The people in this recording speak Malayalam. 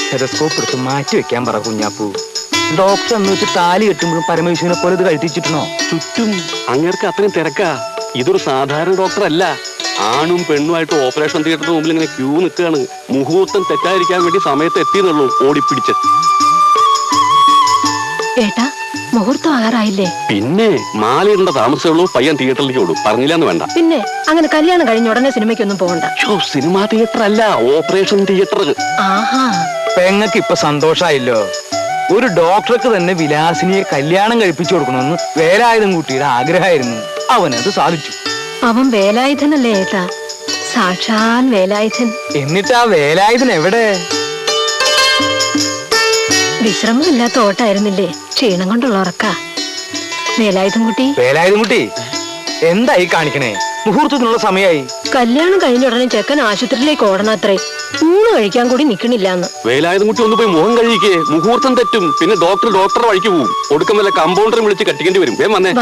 സ്റ്റെതസ്കോപ്പ് എടുത്ത് മാറ്റി വെക്കാൻ പറ കുഞ്ഞാപ്പൂ. ഡോക്ടർ എന്ന് വെച്ച് താലി കെട്ടുമ്പോഴും പരമേശ്വരനെ പോലെ ഇത് കഴിച്ചിട്ടുണ്ടോ? ചുറ്റും അങ്ങേർക്ക് അത്രയും തിരക്കാ. ഇതൊരു സാധാരണ ഡോക്ടർ അല്ല. ആണും പെണ്ണുമായിട്ട് ഓപ്പറേഷൻ തിയേറ്ററിന് മുമ്പിൽ ഇങ്ങനെ ക്യൂ നിൽക്കുകയാണ്. മുഹൂർത്തം തെറ്റായിരിക്കാൻ വേണ്ടി സമയത്ത് എത്തിയെന്നുള്ളൂ ഓടിപ്പിടിച്ച്. ഏട്ടാ, മുഹൂർത്തം ആകാറായില്ലേ? പിന്നെ മാലയിടേണ്ട താമസമുള്ളൂ. പയ്യൻ തിയേറ്ററിലേക്ക് ഓടും. പറഞ്ഞില്ലാന്ന് വേണ്ട. പിന്നെ അങ്ങനെ കല്യാണം കഴിഞ്ഞ ഉടനെ സിനിമയ്ക്കൊന്നും പോകണ്ട. സിനിമാ തിയേറ്റർ അല്ല, ഓപ്പറേഷൻ തിയേറ്റർ. ആഹാ, പെങ്ങക്ക് ഇപ്പൊ സന്തോഷായില്ലോ. ഒരു ഡോക്ടർക്ക് തന്നെ വിലാസിനിയെ കല്യാണം കഴിപ്പിച്ചു കൊടുക്കണമെന്ന് വേലായുധം കുട്ടിയുടെ ആഗ്രഹമായിരുന്നു. അവനത് സാധിച്ചു. അവൻ വേലായുധനല്ലേ ഏട്ടാ? സാക്ഷാൽ വേലായുധൻ. എന്നിട്ട് ആ വേലായുധൻ എവിടെ? വിശ്രമമില്ലാത്ത ഓട്ടായിരുന്നില്ലേ? ക്ഷീണം കൊണ്ടുള്ള ഉറക്ക. വേലായുധം കുട്ടി എന്തായി കാണിക്കണേ? മുഹൂർത്തത്തിനുള്ള സമയമായി. കല്യാണം കഴിഞ്ഞ ഉടനെ ചെക്കൻ ആശുപത്രിയിലേക്ക് ഓടണം അത്രേ. ഊണ് കഴിക്കാൻ കൂടി നിക്കണില്ലാന്ന്. വേലായുധം കുട്ടി ഒന്ന് പോയി മുഖം കഴിക്കേ. മുഹൂർത്തം തെറ്റും. പിന്നെ ഡോക്ടറുടെ വഴിക്ക് പോവും. ഒടുക്കം വല്ല കമ്പൗണ്ടറും വിളിച്ച് കട്ടിക്കേണ്ടി വരും. വേം വന്നേ.